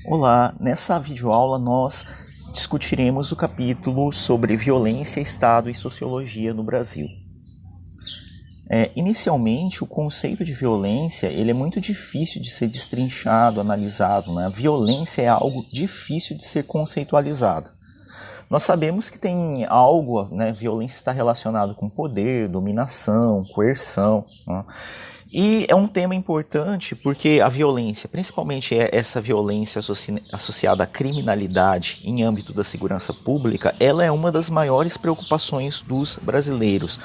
Olá, nessa videoaula nós discutiremos o capítulo sobre violência, Estado e sociologia no Brasil. Inicialmente, o conceito de violência ele é muito difícil de ser destrinchado, analisado, né? A violência é algo difícil de ser conceitualizado. Nós sabemos que tem algo, né? Violência está relacionado com poder, dominação, coerção, né? E é um tema importante porque a violência, principalmente essa violência associada à criminalidade em âmbito da segurança pública, ela é uma das maiores preocupações dos brasileiros.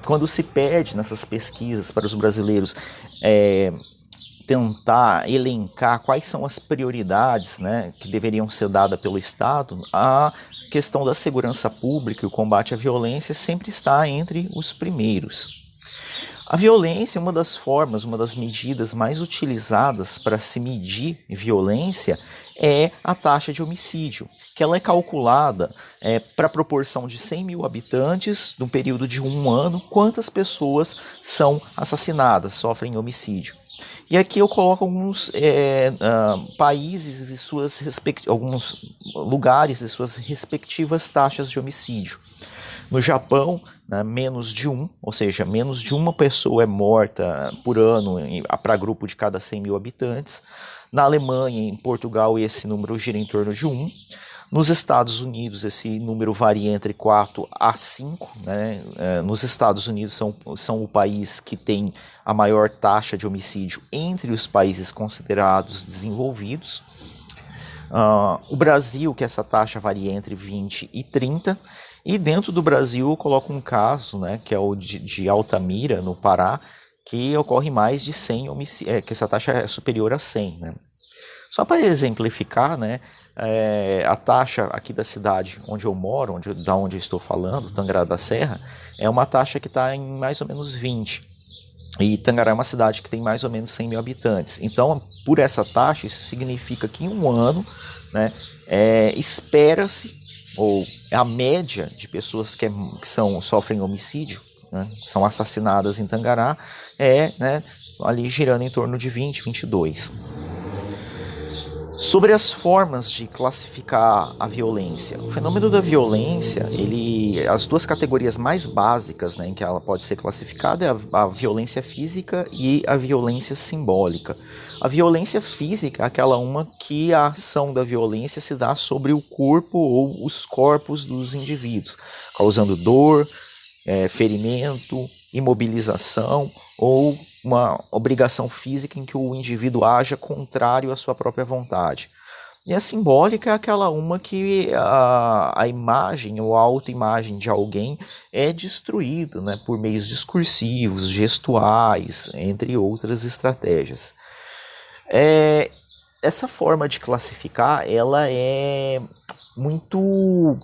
Quando se pede nessas pesquisas para os brasileiros tentar elencar quais são as prioridades, né, que deveriam ser dadas pelo Estado, a questão da segurança pública e o combate à violência sempre está entre os primeiros. A violência é uma das formas, uma das medidas mais utilizadas para se medir violência é a taxa de homicídio, que ela é calculada para a proporção de 100 mil habitantes, no período de um ano, quantas pessoas são assassinadas, sofrem homicídio. E aqui eu coloco alguns países e alguns lugares e suas respectivas taxas de homicídio. No Japão, né, menos de um, ou seja, menos de uma pessoa é morta por ano para grupo de cada 100 mil habitantes. Na Alemanha e em Portugal esse número gira em torno de 1. Nos Estados Unidos esse número varia entre 4 a 5. Né? Nos Estados Unidos são o país que tem a maior taxa de homicídio entre os países considerados desenvolvidos. O Brasil, que essa taxa varia entre 20 e 30. E dentro do Brasil eu coloco um caso, né, que é o de Altamira, no Pará, que ocorre mais de 100 homicídios, que essa taxa é superior a 100. Né? Só para exemplificar, né, a taxa aqui da cidade onde eu moro, da onde eu estou falando, Tangará da Serra, é uma taxa que está em mais ou menos 20. E Tangará é uma cidade que tem mais ou menos 100 mil habitantes. Então, por essa taxa, isso significa que em um ano, né, espera-se, ou a média de pessoas que sofrem homicídio, né, são assassinadas em Tangará, né, ali girando em torno de 20, 22. Sobre as formas de classificar a violência. O fenômeno da violência, as duas categorias mais básicas, né, em que ela pode ser classificada é a violência física e a violência simbólica. A violência física é aquela uma que a ação da violência se dá sobre o corpo ou os corpos dos indivíduos, causando dor, ferimento, imobilização ou uma obrigação física em que o indivíduo haja contrário à sua própria vontade. E a simbólica é aquela uma que a imagem ou a autoimagem de alguém é destruída, né, por meios discursivos, gestuais, entre outras estratégias. Essa forma de classificar ela é muito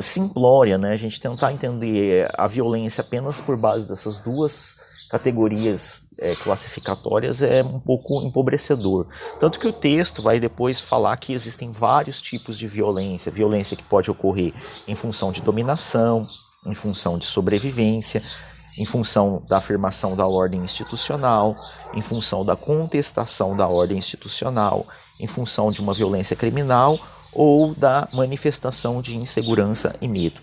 simplória, né? A gente tentar entender a violência apenas por base dessas duas categorias classificatórias é um pouco empobrecedor. Tanto que o texto vai depois falar que existem vários tipos de violência. Violência que pode ocorrer em função de dominação, em função de sobrevivência, em função da afirmação da ordem institucional, em função da contestação da ordem institucional, em função de uma violência criminal ou da manifestação de insegurança e medo.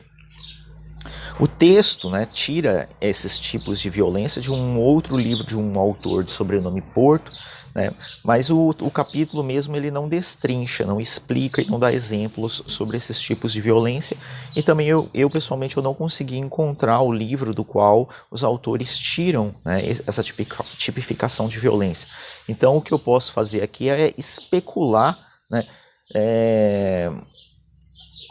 O texto, né, tira esses tipos de violência de um outro livro de um autor de sobrenome Porto, né, mas o capítulo mesmo ele não destrincha, não explica e não dá exemplos sobre esses tipos de violência. E também eu pessoalmente eu não consegui encontrar o livro do qual os autores tiram, né, essa tipificação de violência. Então o que eu posso fazer aqui é especular, né,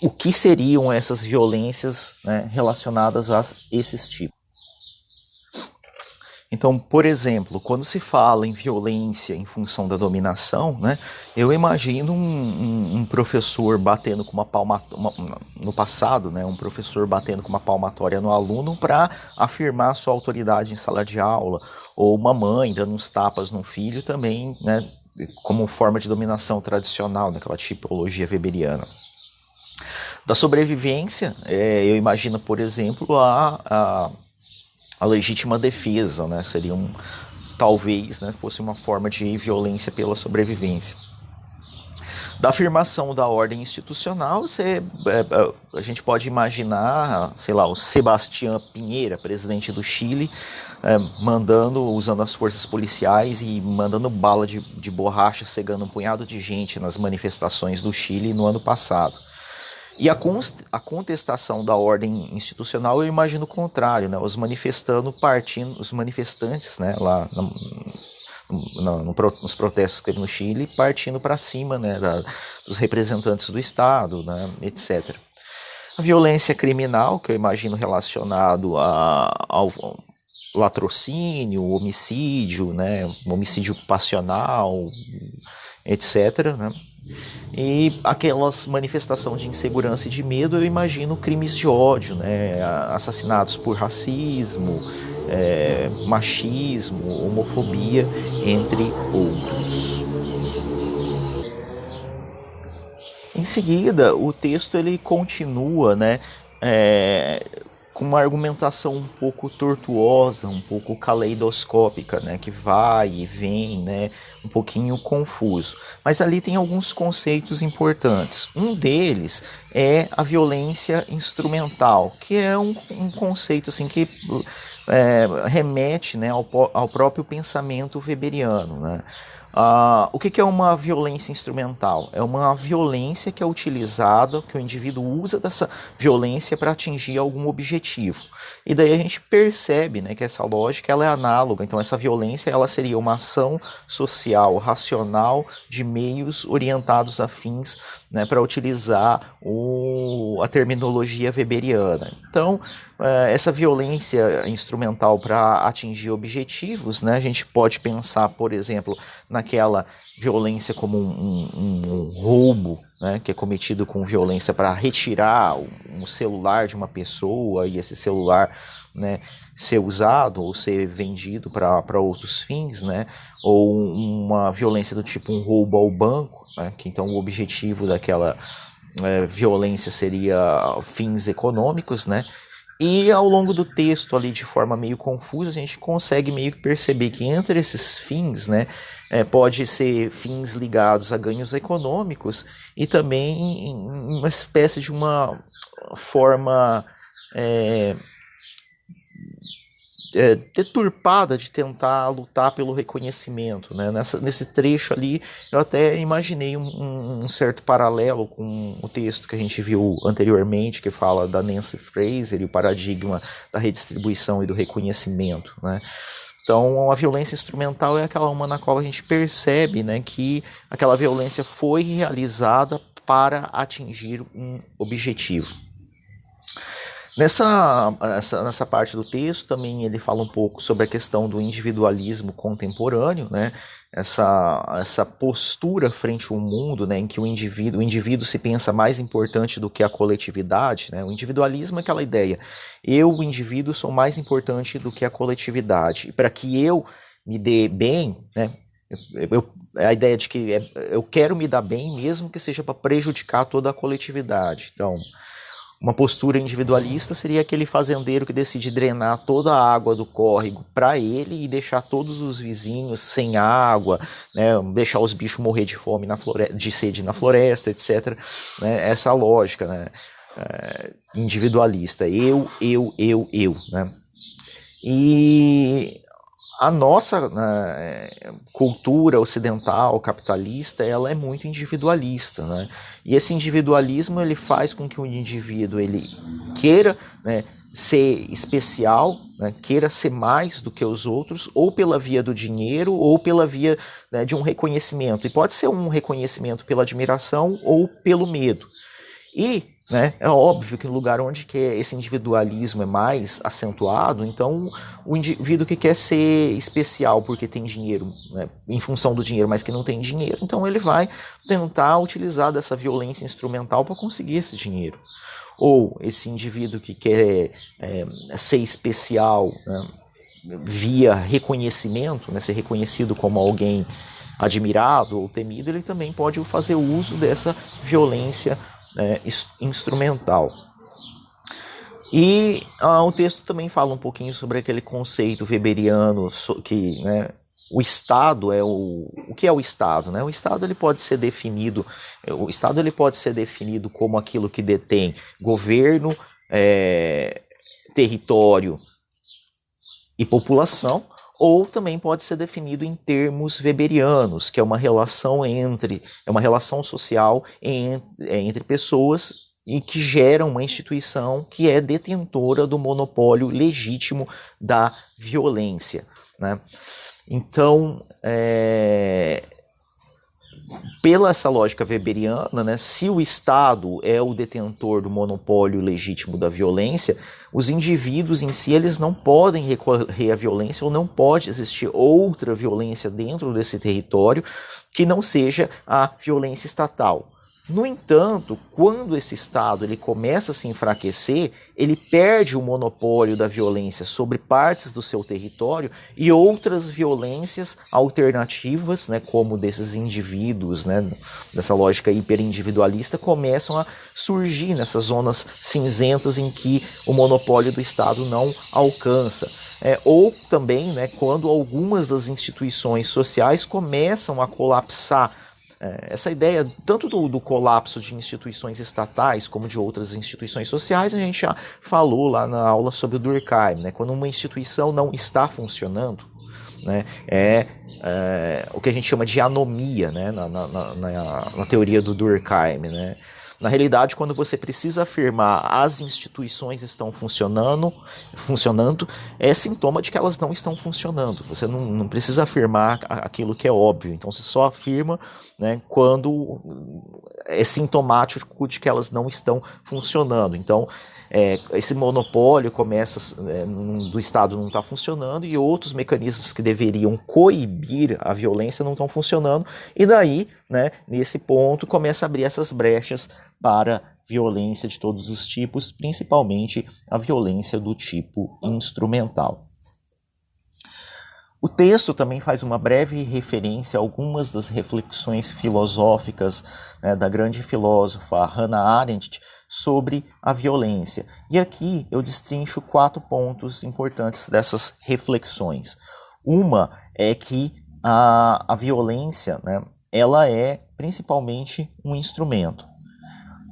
o que seriam essas violências, né, relacionadas a esses tipos. Então, por exemplo, quando se fala em violência em função da dominação, né, eu imagino um professor batendo com uma palmatória, no passado, né, um professor batendo com uma palmatória no aluno para afirmar sua autoridade em sala de aula, ou uma mãe dando uns tapas no filho também, né, como forma de dominação tradicional, daquela tipologia weberiana. Da sobrevivência, eu imagino, por exemplo, a legítima defesa, né? Seria talvez, né, fosse uma forma de violência pela sobrevivência. Da afirmação da ordem institucional, a gente pode imaginar, sei lá, o Sebastián Piñera, presidente do Chile, usando as forças policiais e mandando bala de borracha, cegando um punhado de gente nas manifestações do Chile no ano passado. E a contestação da ordem institucional, eu imagino o contrário, né? Os manifestantes, né, lá nos protestos que teve no Chile, partindo para cima, né, dos representantes do Estado, né, etc. A violência criminal, que eu imagino relacionado ao latrocínio, homicídio, né, homicídio passional, etc., né? E aquelas manifestações de insegurança e de medo, eu imagino crimes de ódio, né? Assassinatos por racismo, machismo, homofobia, entre outros. Em seguida, o texto ele continua, né, com uma argumentação um pouco tortuosa, um pouco caleidoscópica, né, que vai e vem, né, um pouquinho confuso. Mas ali tem alguns conceitos importantes. Um deles é a violência instrumental, que é um conceito assim que remete, né, ao próprio pensamento weberiano, né? O que é uma violência instrumental? É uma violência que é utilizada, que o indivíduo usa dessa violência para atingir algum objetivo. E daí a gente percebe, né, que essa lógica ela é análoga. Então essa violência ela seria uma ação social, racional, de meios orientados a fins, né, para utilizar a terminologia weberiana. Então, essa violência instrumental para atingir objetivos, né, a gente pode pensar, por exemplo, naquela violência como um roubo, né, que é cometido com violência para retirar um celular de uma pessoa e esse celular, né, ser usado ou ser vendido para outros fins, né, ou uma violência do tipo um roubo ao banco, né, que então o objetivo daquela violência seria fins econômicos, né. E ao longo do texto ali, de forma meio confusa, a gente consegue meio que perceber que entre esses fins, né, pode ser fins ligados a ganhos econômicos e também uma espécie de uma forma deturpada de tentar lutar pelo reconhecimento, né? Nesse trecho ali, eu até imaginei um certo paralelo com o texto que a gente viu anteriormente, que fala da Nancy Fraser e o paradigma da redistribuição e do reconhecimento, né? Então, a violência instrumental é aquela uma na qual a gente percebe, né, que aquela violência foi realizada para atingir um objetivo. Nessa parte do texto também ele fala um pouco sobre a questão do individualismo contemporâneo, né? Essa postura frente ao mundo, né, em que o indivíduo se pensa mais importante do que a coletividade, né? O individualismo é aquela ideia, o indivíduo, sou mais importante do que a coletividade. E para que eu me dê bem, né, a ideia de que eu quero me dar bem mesmo que seja para prejudicar toda a coletividade. Então, uma postura individualista seria aquele fazendeiro que decide drenar toda a água do córrego para ele e deixar todos os vizinhos sem água, né, deixar os bichos morrer de fome, de sede na floresta, etc. Né, essa lógica, né, individualista, eu, né? E a nossa cultura ocidental, capitalista, ela é muito individualista, né? E esse individualismo ele faz com que o indivíduo ele queira, né, ser especial, né, queira ser mais do que os outros, ou pela via do dinheiro, ou pela via, né, de um reconhecimento. E pode ser um reconhecimento pela admiração ou pelo medo. E, né, é óbvio que no lugar onde que esse individualismo é mais acentuado, então o indivíduo que quer ser especial porque tem dinheiro, né, em função do dinheiro, mas que não tem dinheiro, então ele vai tentar utilizar dessa violência instrumental para conseguir esse dinheiro. Ou esse indivíduo que quer ser especial, né, via reconhecimento, né, ser reconhecido como alguém admirado ou temido, ele também pode fazer uso dessa violência instrumental. E o texto também fala um pouquinho sobre aquele conceito weberiano que, né, o Estado é o que é o Estado, né? O Estado ele pode ser definido como aquilo que detém governo, território e população, ou também pode ser definido em termos weberianos, que é uma relação social entre pessoas e que gera uma instituição que é detentora do monopólio legítimo da violência, né? Então, pela essa lógica weberiana, né, se o Estado é o detentor do monopólio legítimo da violência, os indivíduos em si eles não podem recorrer à violência, ou não pode existir outra violência dentro desse território que não seja a violência estatal. No entanto, quando esse Estado ele começa a se enfraquecer, ele perde o monopólio da violência sobre partes do seu território e outras violências alternativas, né, como desses indivíduos, né, dessa lógica hiperindividualista, começam a surgir nessas zonas cinzentas em que o monopólio do Estado não alcança. Ou também, né, quando algumas das instituições sociais começam a colapsar. Essa ideia, tanto do colapso de instituições estatais como de outras instituições sociais, a gente já falou lá na aula sobre o Durkheim, né? Quando uma instituição não está funcionando, né, o que a gente chama de anomia, né, na teoria do Durkheim, né? Na realidade, quando você precisa afirmar as instituições estão funcionando, é sintoma de que elas não estão funcionando. Você não precisa afirmar aquilo que é óbvio. Então, você só afirma, né, quando é sintomático de que elas não estão funcionando. Então, esse monopólio começa do Estado não está funcionando e outros mecanismos que deveriam coibir a violência não estão funcionando. E daí, né, nesse ponto, começa a abrir essas brechas para violência de todos os tipos, principalmente a violência do tipo instrumental. O texto também faz uma breve referência a algumas das reflexões filosóficas, né, da grande filósofa Hannah Arendt sobre a violência. E aqui eu destrincho 4 pontos importantes dessas reflexões. Uma é que a violência, né, ela é principalmente um instrumento.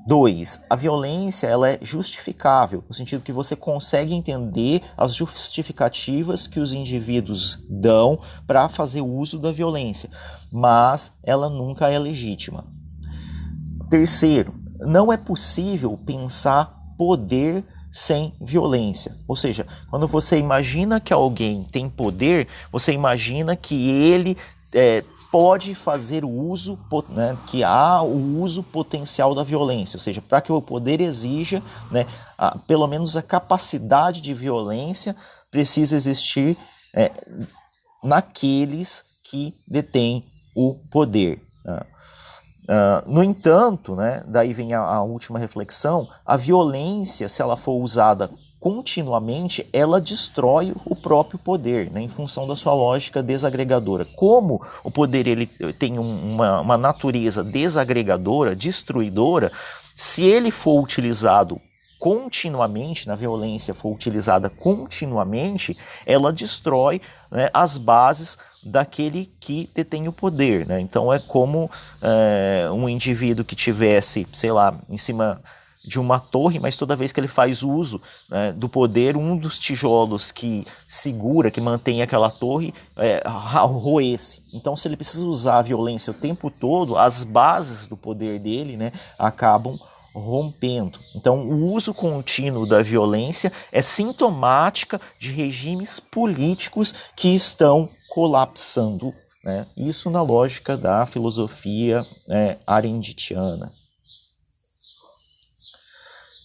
2. A violência ela é justificável, no sentido que você consegue entender as justificativas que os indivíduos dão para fazer uso da violência, mas ela nunca é legítima. 3. Não é possível pensar poder sem violência. Ou seja, quando você imagina que alguém tem poder, você imagina que ele pode fazer o uso, né, que há o uso potencial da violência, ou seja, para que o poder exija, né, pelo menos a capacidade de violência precisa existir naqueles que detêm o poder. No entanto, né, daí vem a última reflexão, a violência, se ela for usada continuamente, ela destrói o próprio poder, né, em função da sua lógica desagregadora. Como o poder ele tem uma natureza desagregadora, destruidora, se ele for utilizado continuamente, na violência for utilizada continuamente, ela destrói, né, as bases daquele que detém o poder, né? Então é como um indivíduo que tivesse, sei lá, em cima de uma torre, mas toda vez que ele faz uso, né, do poder, um dos tijolos que segura, que mantém aquela torre, roesse. Então, se ele precisa usar a violência o tempo todo, as bases do poder dele, né, acabam rompendo. Então, o uso contínuo da violência é sintomática de regimes políticos que estão colapsando, né? Isso na lógica da filosofia arendtiana.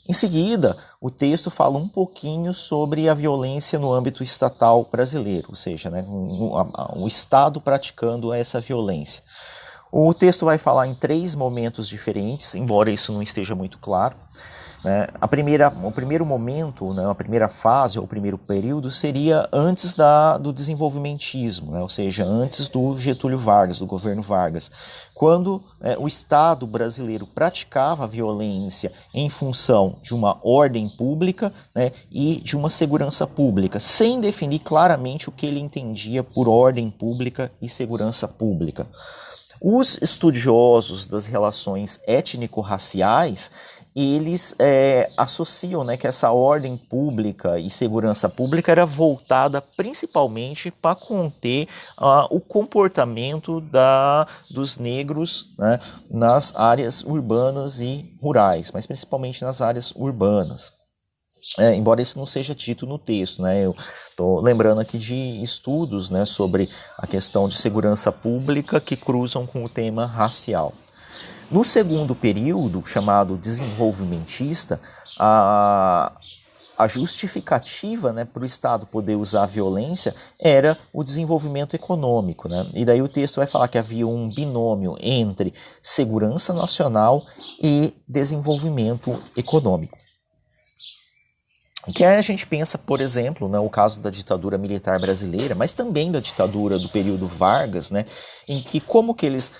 Em seguida, o texto fala um pouquinho sobre a violência no âmbito estatal brasileiro, ou seja, né, o Estado praticando essa violência. O texto vai falar em 3 momentos diferentes, embora isso não esteja muito claro. né? O primeiro momento, né, a primeira fase, ou o primeiro período, seria antes do desenvolvimentismo, né, ou seja, antes do Getúlio Vargas, do governo Vargas, quando o Estado brasileiro praticava a violência em função de uma ordem pública, né, e de uma segurança pública, sem definir claramente o que ele entendia por ordem pública e segurança pública. Os estudiosos das relações étnico-raciais, eles associam, né, que essa ordem pública e segurança pública era voltada principalmente para conter o comportamento dos negros, né, nas áreas urbanas e rurais, mas principalmente nas áreas urbanas. Embora isso não seja dito no texto, né? Eu estou lembrando aqui de estudos, né, sobre a questão de segurança pública que cruzam com o tema racial. No segundo período, chamado desenvolvimentista, a justificativa, né, para o Estado poder usar a violência era o desenvolvimento econômico, né? E daí o texto vai falar que havia um binômio entre segurança nacional e desenvolvimento econômico. Que a gente pensa, por exemplo, né, o caso da ditadura militar brasileira, mas também da ditadura do período Vargas, né, em que como que eles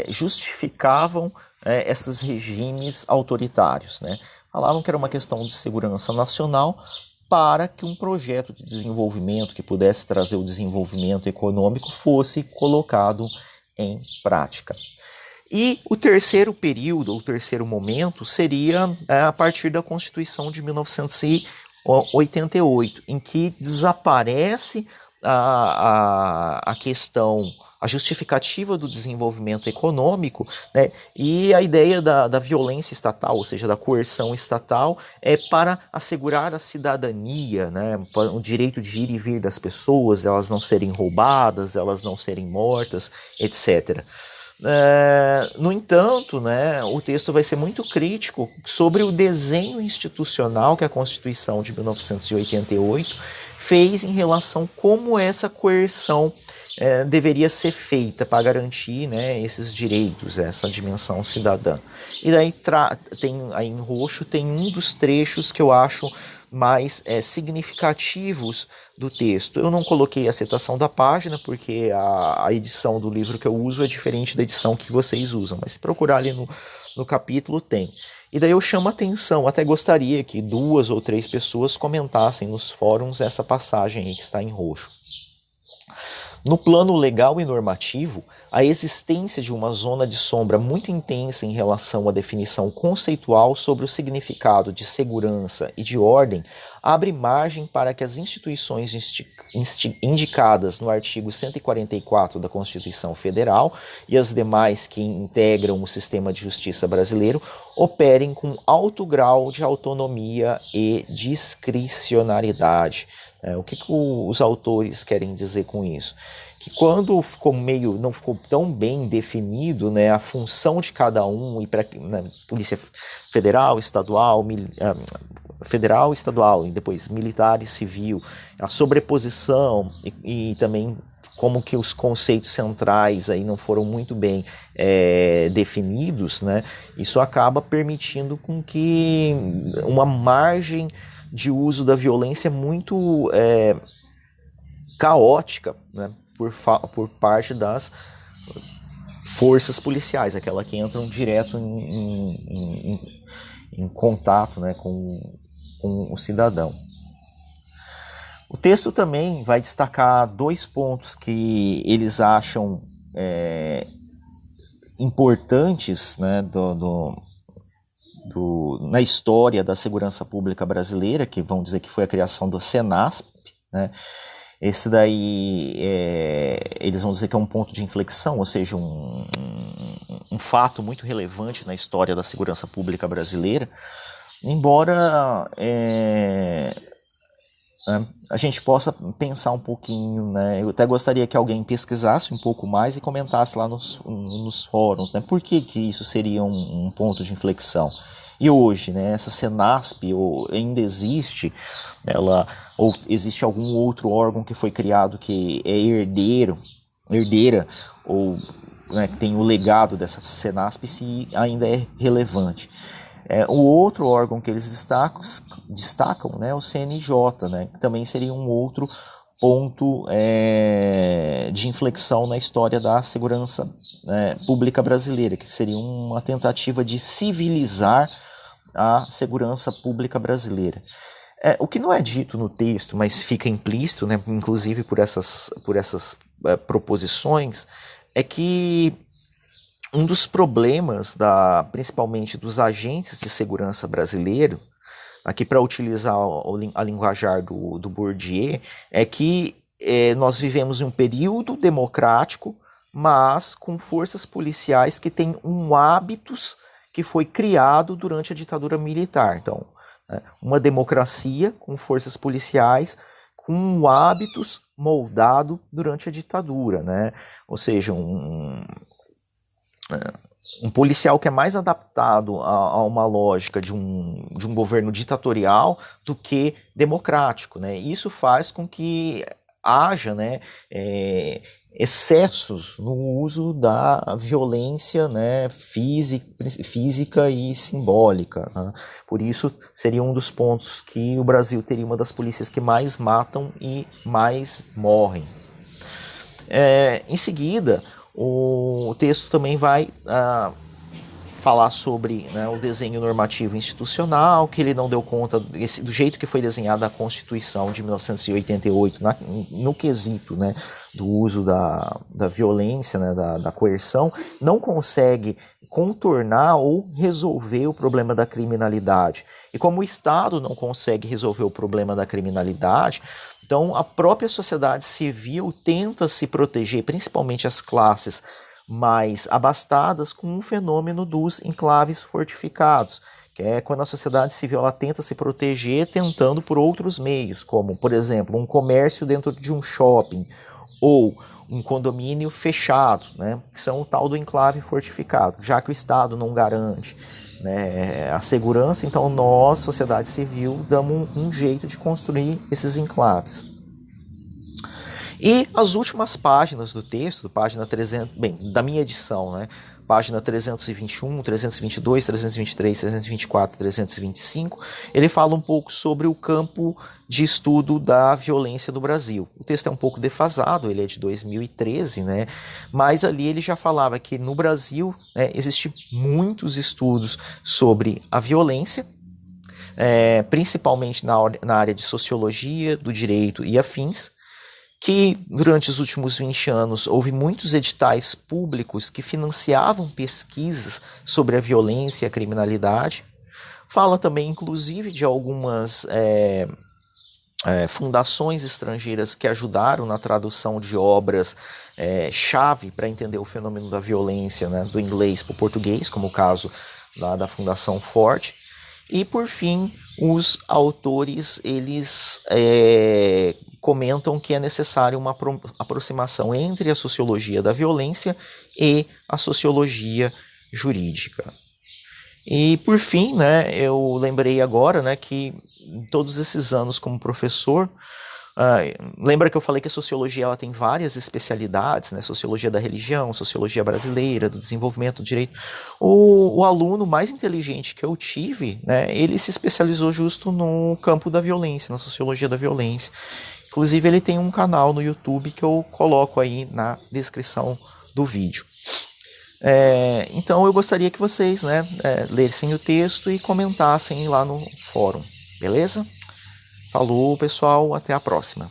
justificavam esses regimes autoritários, né? Falavam que era uma questão de segurança nacional para que um projeto de desenvolvimento que pudesse trazer o desenvolvimento econômico fosse colocado em prática. E o terceiro período, ou terceiro momento, seria a partir da Constituição de 1988, em que desaparece a questão, a justificativa do desenvolvimento econômico, né, e a ideia da violência estatal, ou seja, da coerção estatal, para assegurar a cidadania, né, o direito de ir e vir das pessoas, elas não serem roubadas, elas não serem mortas, etc. No entanto, né, o texto vai ser muito crítico sobre o desenho institucional que a Constituição de 1988 fez em relação a como essa coerção deveria ser feita para garantir, né, esses direitos, essa dimensão cidadã. E daí aí em roxo tem um dos trechos que eu acho mais significativos do texto. Eu não coloquei a citação da página, porque a edição do livro que eu uso é diferente da edição que vocês usam, mas se procurar ali no capítulo tem. E daí eu chamo a atenção, até gostaria que 2 ou 3 pessoas comentassem nos fóruns essa passagem aí que está em roxo. No plano legal e normativo, a existência de uma zona de sombra muito intensa em relação à definição conceitual sobre o significado de segurança e de ordem abre margem para que as instituições indicadas no artigo 144 da Constituição Federal e as demais que integram o sistema de justiça brasileiro operem com alto grau de autonomia e discricionariedade. O que os autores querem dizer com isso? Que quando não ficou tão bem definido, né, a função de cada um, e para Polícia Federal, Estadual, e depois militar e civil, a sobreposição e também como que os conceitos centrais aí não foram muito bem definidos, né, isso acaba permitindo com que uma margem de uso da violência muito caótica, né, por parte das forças policiais, aquelas que entram direto em contato, né, com o cidadão. O texto também vai destacar 2 pontos que eles acham importantes, né, na história da segurança pública brasileira, que vão dizer que foi a criação da Senasp, né? Esse daí, eles vão dizer que é um ponto de inflexão, ou seja, um fato muito relevante na história da segurança pública brasileira, embora a gente possa pensar um pouquinho, né? Eu até gostaria que alguém pesquisasse um pouco mais e comentasse lá nos fóruns, né? Por que isso seria um ponto de inflexão? E hoje, né, essa Senasp ainda existe, ou existe algum outro órgão que foi criado que é herdeira, ou, né, que tem o legado dessa Senasp, se ainda é relevante. O outro órgão que eles destacam, né, é o CNJ, né, que também seria um outro ponto de inflexão na história da segurança pública brasileira, que seria uma tentativa de civilizar a segurança pública brasileira. O que não é dito no texto, mas fica implícito, né, inclusive por essas proposições, é que um dos problemas, principalmente dos agentes de segurança brasileiro, aqui para utilizar a linguajar do Bourdieu, é que nós vivemos em um período democrático, mas com forças policiais que têm hábitos que foi criado durante a ditadura militar. Então, uma democracia com forças policiais com hábitos moldado durante a ditadura, né? Ou seja, um policial que é mais adaptado a uma lógica de um governo ditatorial do que democrático, né? Isso faz com que haja, né, excessos no uso da violência, né, física e simbólica, né? Por isso seria um dos pontos que o Brasil teria uma das polícias que mais matam e mais morrem. Em seguida, o texto também vai falar sobre, né, o desenho normativo institucional, que ele não deu conta do jeito que foi desenhada a Constituição de 1988, no quesito, né, do uso da violência, né, da coerção, não consegue contornar ou resolver o problema da criminalidade. E como o Estado não consegue resolver o problema da criminalidade, então a própria sociedade civil tenta se proteger, principalmente as classes mais abastadas, com o fenômeno dos enclaves fortificados, que é quando a sociedade civil ela tenta se proteger tentando por outros meios, como, por exemplo, um comércio dentro de um shopping ou um condomínio fechado, né, que são o tal do enclave fortificado, já que o Estado não garante, né, a segurança, então nós, sociedade civil, damos um jeito de construir esses enclaves. E as últimas páginas do texto, página 300, da minha edição, né? Página 321, 322, 323, 324, 325, ele fala um pouco sobre o campo de estudo da violência do Brasil. O texto é um pouco defasado, ele é de 2013, né? Mas ali ele já falava que no Brasil, né, existem muitos estudos sobre a violência, principalmente na área de sociologia, do direito e afins, que durante os últimos 20 anos houve muitos editais públicos que financiavam pesquisas sobre a violência e a criminalidade. Fala também, inclusive, de algumas fundações estrangeiras que ajudaram na tradução de obras chave para entender o fenômeno da violência, né, do inglês para o português, como o caso da Fundação Ford. E, por fim, os autores eles comentam que é necessário uma aproximação entre a sociologia da violência e a sociologia jurídica. E, por fim, né, eu lembrei agora, né, que todos esses anos como professor, lembra que eu falei que a sociologia ela tem várias especialidades, né? Sociologia da religião, sociologia brasileira, do desenvolvimento do direito. O aluno mais inteligente que eu tive, né, ele se especializou justo no campo da violência, na sociologia da violência. Inclusive ele tem um canal no YouTube que eu coloco aí na descrição do vídeo. Então eu gostaria que vocês, né, lessem o texto e comentassem lá no fórum, beleza? Falou, pessoal, até a próxima.